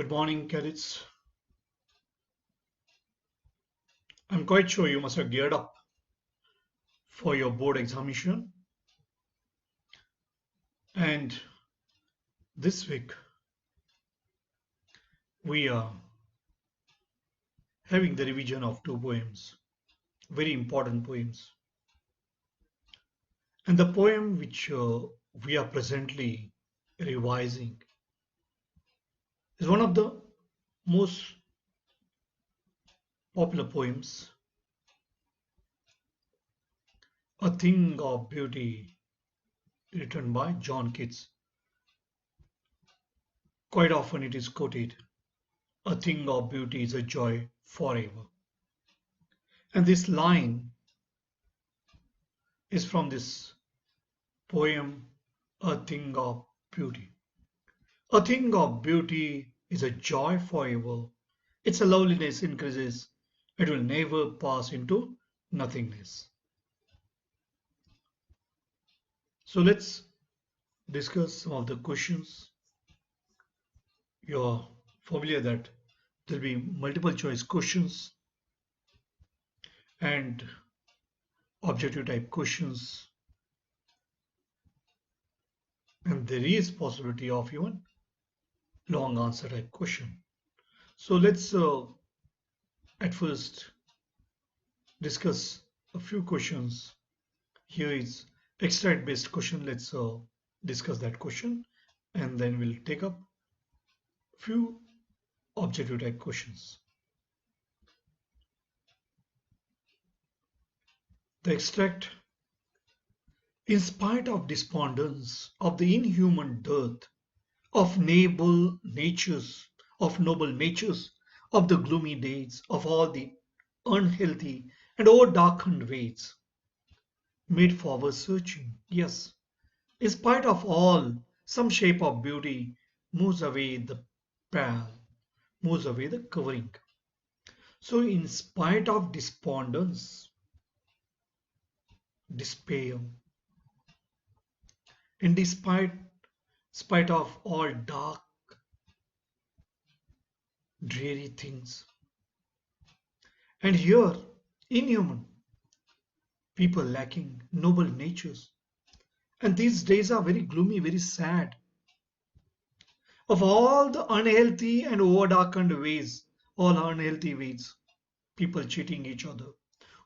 Good morning, cadets. I'm quite sure you must have geared up for your board examination. And this week, we are having the revision of two poems, very important poems. And the poem which we are presently revising is one of the most popular poems, A Thing of Beauty, written by John Keats. Quite often it is quoted, a thing of beauty is a joy forever. And this line is from this poem, A Thing of Beauty. A thing of beauty is a joy forever. Its loveliness increases. It will never pass into nothingness. So let's discuss some of the questions. You're familiar that there'll be multiple choice questions and objective type questions, and there is possibility of even long answer type question. So let's at first discuss a few questions. Here is extract based question. Let's discuss that question, and then we'll take up few objective type questions. The extract: in spite of despondence of the inhuman dearth of noble natures, of the gloomy days, of all the unhealthy and o'er-darkened ways, made forward searching, yes, in spite of all, some shape of beauty moves away the pall, moves away the covering. So in spite of despondence, despair, and spite of all dark, dreary things, and here inhuman, people lacking noble natures, and these days are very gloomy, very sad. Of all the unhealthy and over-darkened ways, all unhealthy ways, people cheating each other,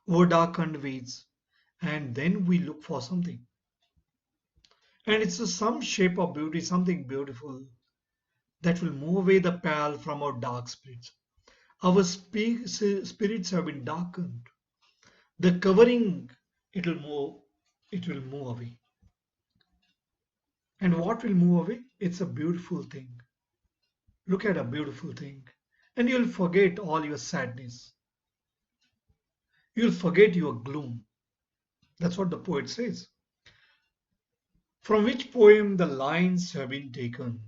over-darkened ways, and then we look for something. And it's some shape of beauty, something beautiful that will move away the pall from our dark spirits. Our spirits have been darkened. The covering, it will move away. And what will move away? It's a beautiful thing. Look at a beautiful thing, and you'll forget all your sadness. You'll forget your gloom. That's what the poet says. From which poem the lines have been taken?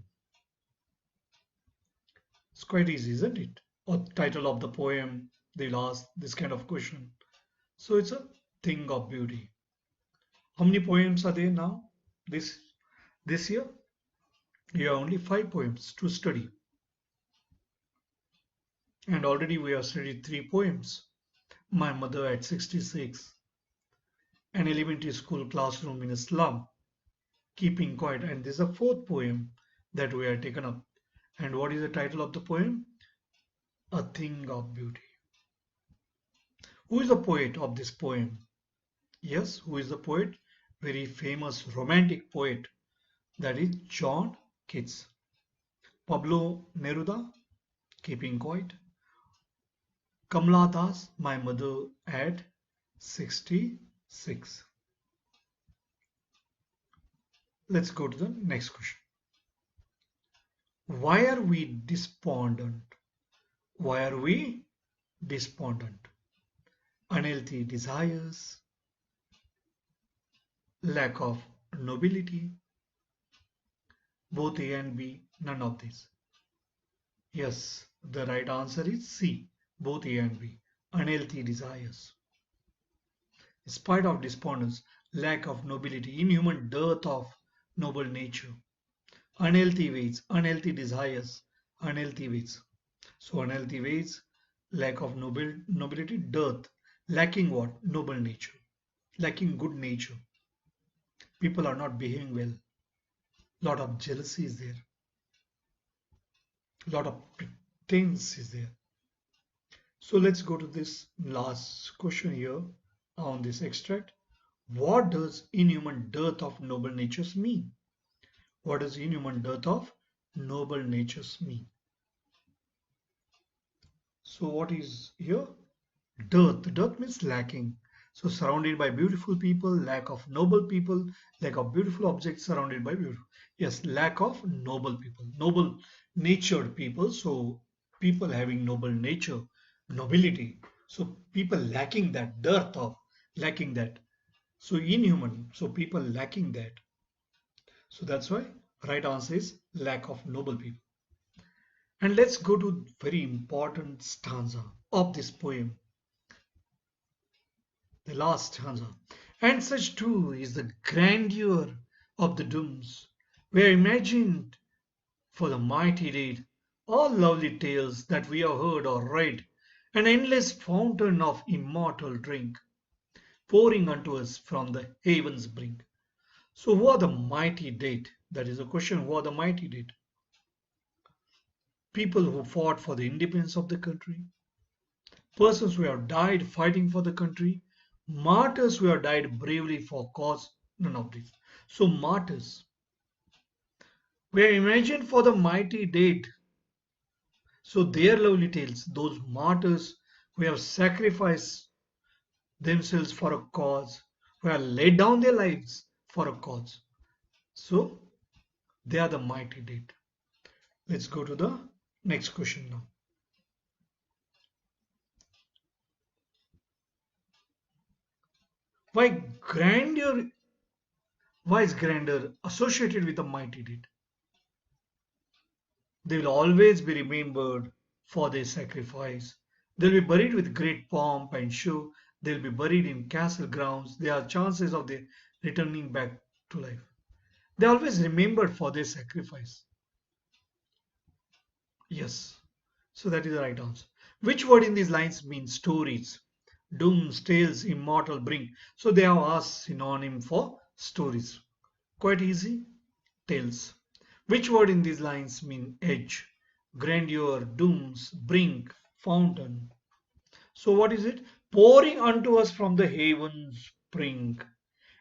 It's quite easy, isn't it? Or title of the poem, they'll ask this kind of question. So it's a thing of beauty. How many poems are there now? This year? You have only 5 poems to study. And already we have studied 3 poems. My Mother at 66, An Elementary School Classroom in a Slum, Keeping Quiet, and this is a 4th poem that we have taken up. And what is the title of the poem? A Thing of Beauty. Who is the poet of this poem? Yes, who is the poet? Very famous romantic poet, that is John Keats. Pablo Neruda, Keeping Quiet. Kamala Das, My Mother at 66. Let's go to the next question. Why are we despondent? Why are we despondent? Unhealthy desires, lack of nobility, both A and B, none of this. Yes, the right answer is C, both A and B, unhealthy desires. In spite of despondence, lack of nobility, inhuman dearth of noble nature, unhealthy ways, unhealthy desires, unhealthy ways. So unhealthy ways, lack of nobility, dearth, lacking what? Noble nature, lacking good nature. People are not behaving well. Lot of jealousy is there. Lot of pretense is there. So let's go to this last question here on this extract. What does inhuman dearth of noble natures mean? What does inhuman dearth of noble natures mean? So what is here? Dearth. Dearth means lacking. So surrounded by beautiful people, lack of noble people, lack of beautiful objects surrounded by beautiful. Yes, lack of noble people, noble natured people. So people having noble nature, nobility. So people lacking that, dearth of lacking that. So inhuman. So people lacking that. So that's why right answer is lack of noble people. And let's go to very important stanza of this poem, the last stanza. And such too is the grandeur of the dooms, where imagined for the mighty dead, all lovely tales that we have heard or read, an endless fountain of immortal drink, pouring unto us from the heaven's brink. So who are the mighty dead? That is a question. Who are the mighty dead? People who fought for the independence of the country, persons who have died fighting for the country, martyrs who have died bravely for cause, none of this. So martyrs were imagined for the mighty dead. So their lovely tales, those martyrs who have sacrificed themselves for a cause, who have laid down their lives for a cause. So they are the mighty dead. Let's go to the next question now. Why grandeur? Why is grandeur associated with the mighty dead? They will always be remembered for their sacrifice. They'll be buried with great pomp and show. They'll be buried in castle grounds. There are chances of their returning back to life. They are always remembered for their sacrifice. Yes. So that is the right answer. Which word in these lines means stories? Dooms, tales, immortal, bring. So they have asked synonym for stories. Quite easy. Tales. Which word in these lines mean edge? Grandeur, dooms, brink, fountain. So what is it? Pouring unto us from the heavens brink.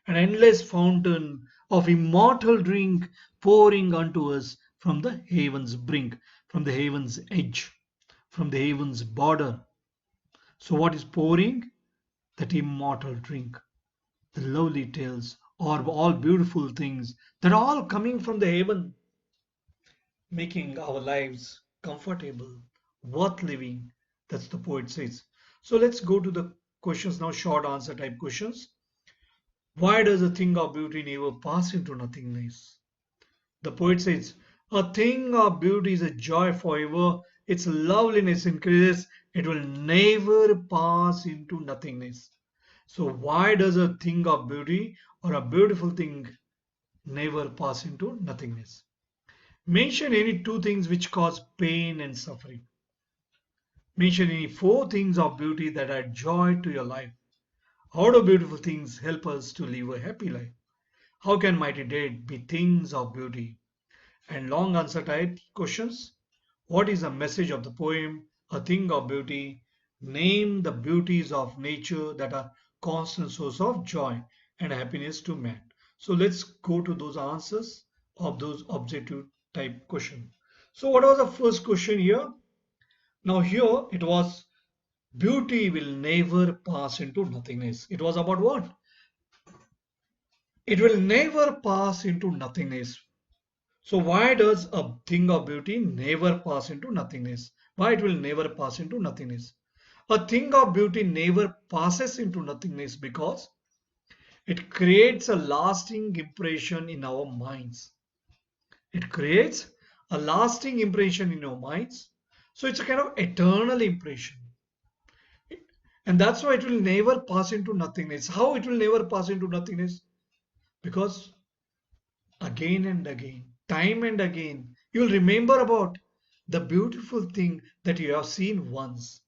An endless fountain of immortal drink pouring unto us from the heavens brink, from the heavens edge, from the heavens border. So what is pouring? That immortal drink, the lovely tales, or all beautiful things that are all coming from the heaven, making our lives comfortable, worth living. That's the poet says. So let's go to the questions now, short answer type questions. Why does a thing of beauty never pass into nothingness? The poet says, a thing of beauty is a joy forever. Its loveliness increases. It will never pass into nothingness. So why does a thing of beauty or a beautiful thing never pass into nothingness? Mention any two things which cause pain and suffering. Mention any four things of beauty that add joy to your life. How do beautiful things help us to live a happy life? How can mighty dead be things of beauty? And long answer type questions. What is the message of the poem? A thing of beauty. Name the beauties of nature that are constant source of joy and happiness to man. So let's go to those answers of those objective type question. So what was the first question here? Now here it was beauty will never pass into nothingness. It was about what? It will never pass into nothingness. So why does a thing of beauty never pass into nothingness? Why it will never pass into nothingness? A thing of beauty never passes into nothingness because it creates a lasting impression in our minds. It creates a lasting impression in our minds. So it's a kind of eternal impression. And that's why it will never pass into nothingness. How it will never pass into nothingness? Because again and again, time and again, you'll remember about the beautiful thing that you have seen once.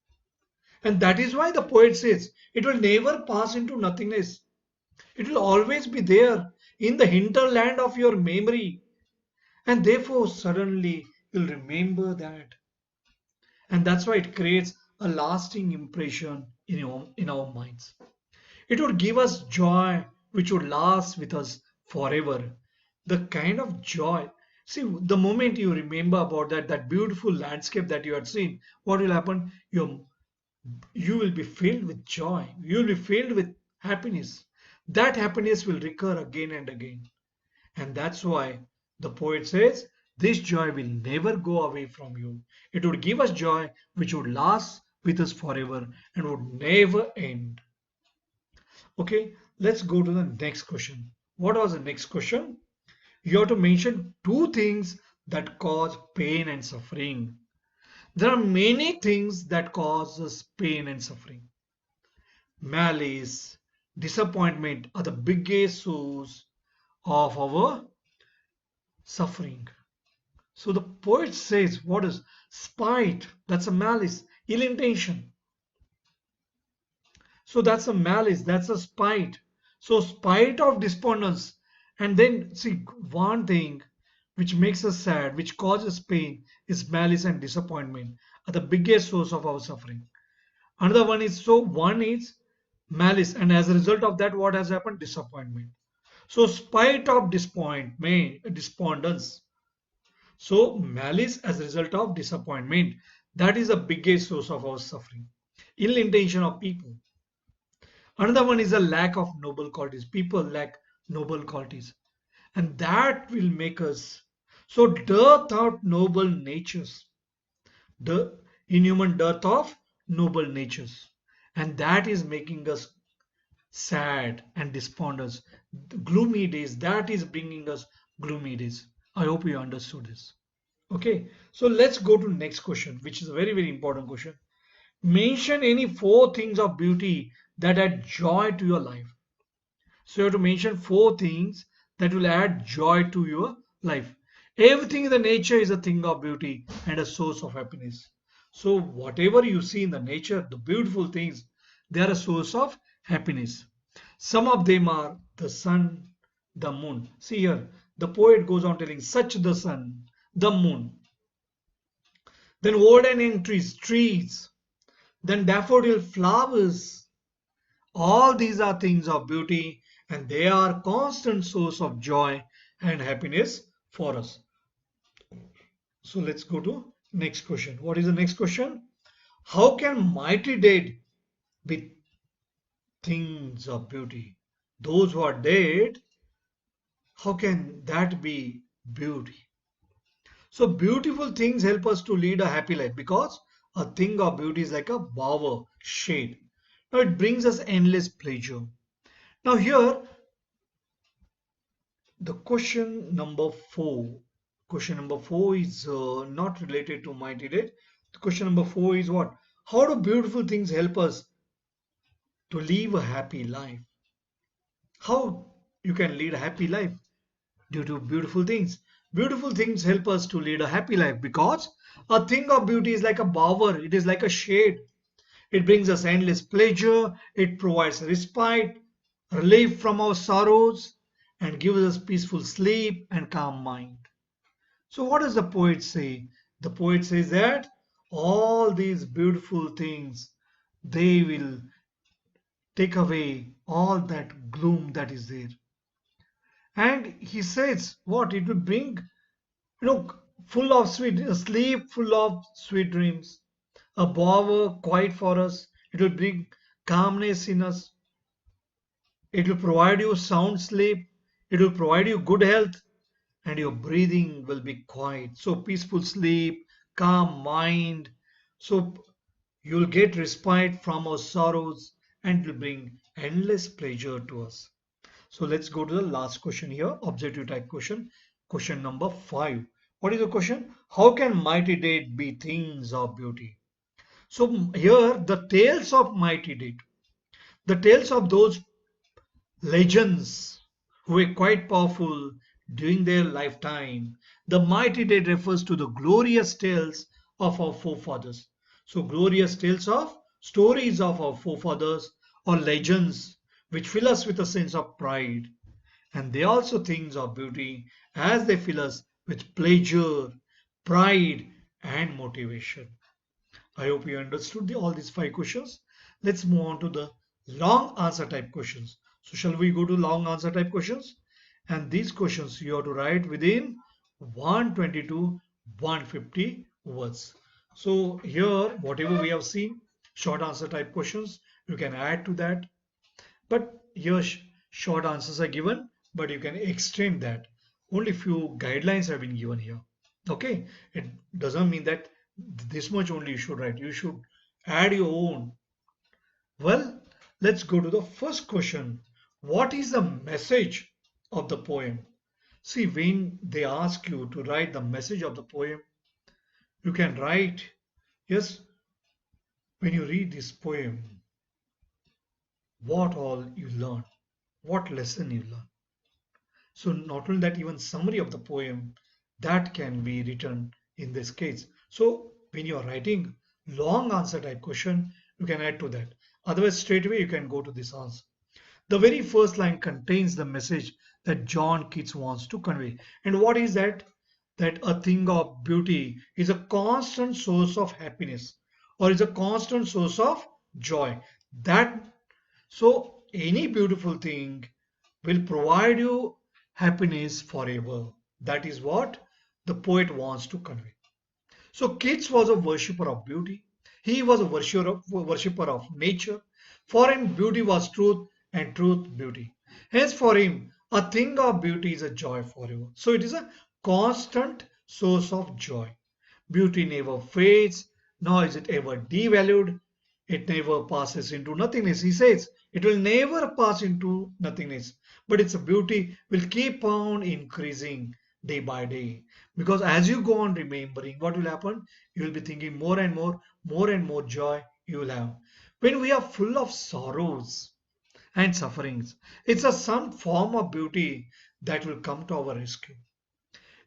And that is why the poet says it will never pass into nothingness. It will always be there in the hinterland of your memory. And therefore, suddenly you'll remember that. And that's why it creates a lasting impression in our minds. It would give us joy which would last with us forever. The kind of joy. See, the moment you remember about that beautiful landscape that you had seen, what will happen? You will be filled with joy. You will be filled with happiness. That happiness will recur again and again. And that's why the poet says, this joy will never go away from you. It would give us joy which would last with us forever and would never end. Okay, let's go to the next question. What was the next question? You have to mention two things that cause pain and suffering. There are many things that causes pain and suffering. Malice, disappointment are the biggest source of our suffering. So the poet says, what is spite? That's a malice, ill intention. So that's a malice, that's a spite. So spite of despondence. And then see one thing which makes us sad, which causes pain, is malice and disappointment are the biggest source of our suffering. Another one is one is malice, and as a result of that, what has happened? Disappointment. So spite of disappointment, despondence. So malice as a result of disappointment. That is the biggest source of our suffering. Ill intention of people. Another one is a lack of noble qualities. People lack noble qualities. And that will make us. So dearth of noble natures. The inhuman dearth of noble natures. And that is making us sad and despondent. Gloomy days. That is bringing us gloomy days. I hope you understood this. Okay, so let's go to next question, which is a very, very important question. Mention any four things of beauty that add joy to your life. So you have to mention four things that will add joy to your life. Everything in the nature is a thing of beauty and a source of happiness. So whatever you see in the nature, the beautiful things, they are a source of happiness. Some of them are the sun, the moon. See here, the poet goes on telling such the sun, the moon, then old and young trees, then daffodil flowers. All these are things of beauty and they are constant source of joy and happiness for us. So let's go to next question. What is the next question? How can mighty dead be things of beauty? Those who are dead, how can that be beauty? So beautiful things help us to lead a happy life because a thing of beauty is like a bower shade. Now it brings us endless pleasure. Now here the question number 4. Question number 4 is not related to mighty dead. The question number 4 is what? How do beautiful things help us to live a happy life? How you can lead a happy life due to beautiful things? Beautiful things help us to lead a happy life because a thing of beauty is like a bower, it is like a shade. It brings us endless pleasure, it provides respite, relief from our sorrows, and gives us peaceful sleep and calm mind. So, what does the poet say? The poet says that all these beautiful things they will take away all that gloom that is there. And he says, what it will bring, full of sweet sleep, full of sweet dreams, a bower quiet for us. It will bring calmness in us. It will provide you sound sleep. It will provide you good health, and your breathing will be quiet. So peaceful sleep, calm mind. So you'll get respite from our sorrows, and it will bring endless pleasure to us. So let's go to the last question here, objective type question. Question number 5. What is the question? How can mighty deed be things of beauty? So here the tales of mighty deed, the tales of those legends who were quite powerful, during their lifetime. The mighty dead refers to the glorious tales of our forefathers. So, glorious tales of stories of our forefathers or legends which fill us with a sense of pride. And they also things of beauty as they fill us with pleasure, pride, and motivation. I hope you understood all these five questions. Let's move on to the long answer type questions. So shall we go to long answer type questions? And these questions you have to write within 120 to 150 words. So here, whatever we have seen, short answer type questions, you can add to that. But here short answers are given, but you can extend that. Only few guidelines have been given here. Okay, it doesn't mean that this much only you should write. You should add your own. Well, let's go to the first question. What is the message of the poem? See, when they ask you to write the message of the poem, you can write, yes, when you read this poem, what all you learn, what lesson you learn. So not only that, even summary of the poem that can be written in this case. So when you are writing long answer type question, you can add to that. Otherwise, straight away you can go to this answer. The very first line contains the message that John Keats wants to convey. And what is that? That a thing of beauty is a constant source of happiness or is a constant source of joy. That so any beautiful thing will provide you happiness forever. That is what the poet wants to convey. So Keats was a worshipper of beauty. He was a worshipper of nature. For him, beauty was truth and truth beauty. Hence, for him, a thing of beauty is a joy forever. So it is a constant source of joy. Beauty never fades, nor is it ever devalued. It never passes into nothingness. He says it will never pass into nothingness, but its beauty will keep on increasing day by day. Because as you go on remembering, what will happen? You will be thinking more and more joy you will have. When we are full of sorrows and sufferings, it's a some form of beauty that will come to our rescue.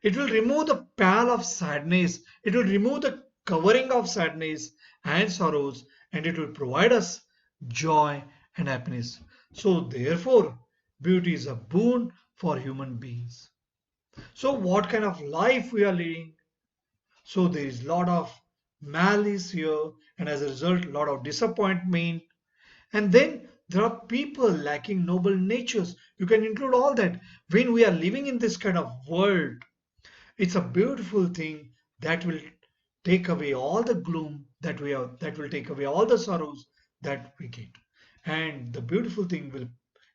It will remove the pall of sadness. It will remove the covering of sadness and sorrows, and it will provide us joy and happiness. So, therefore, beauty is a boon for human beings. So, what kind of life we are leading? So, there is a lot of malice here, and as a result, a lot of disappointment. And then there are people lacking noble natures. You can include all that. When we are living in this kind of world, it's a beautiful thing that will take away all the gloom that we have, that will take away all the sorrows that we get. And the beautiful thing will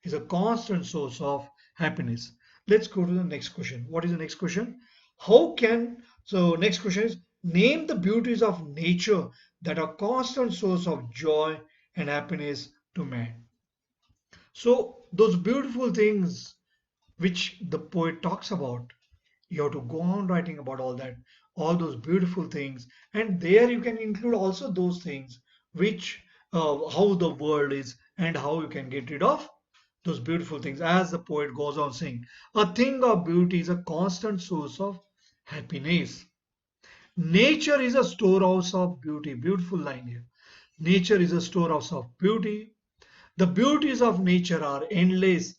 is a constant source of happiness. Let's go to the next question. What is the next question? How can so next question is name the beauties of nature that are constant source of joy and happiness to man. So those beautiful things which the poet talks about, you have to go on writing about all that, all those beautiful things, and there you can include also those things which how the world is and how you can get rid of those beautiful things. As the poet goes on saying, a thing of beauty is a constant source of happiness. Nature is a storehouse of beauty. Beautiful line here. Nature is a storehouse of beauty. The beauties of nature are endless.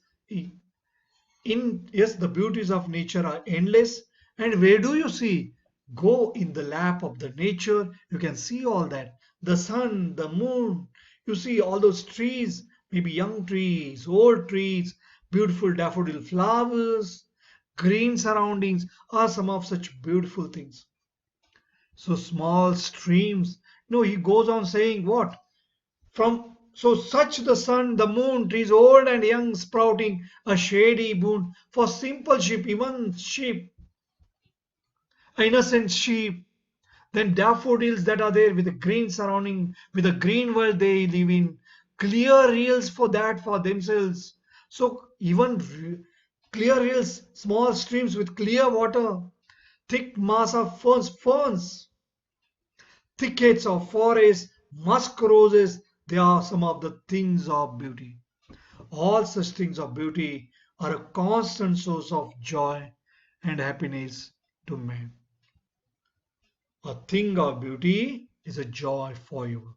In yes, the beauties of nature are endless. And where do you see? Go in the lap of the nature. You can see all that. The sun, the moon. You see all those trees, maybe young trees, old trees, beautiful daffodil flowers, green surroundings are some of such beautiful things. So small streams. No, he goes on saying what? From so such the sun, the moon, trees old and young sprouting, a shady boon for simple sheep, even sheep, innocent sheep. Then daffodils that are there with a green surrounding, with a green world they live in, clear reels for that for themselves. So even clear reels, small streams with clear water, thick mass of ferns, thickets of forests, musk roses, they are some of the things of beauty. All such things of beauty are a constant source of joy and happiness to man. A thing of beauty is a joy forever.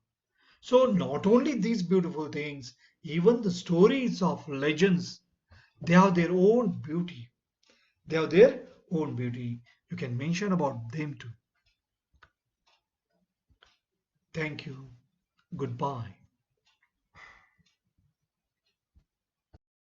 So, not only these beautiful things, even the stories of legends, they have their own beauty. They have their own beauty. You can mention about them too. Thank you. Goodbye.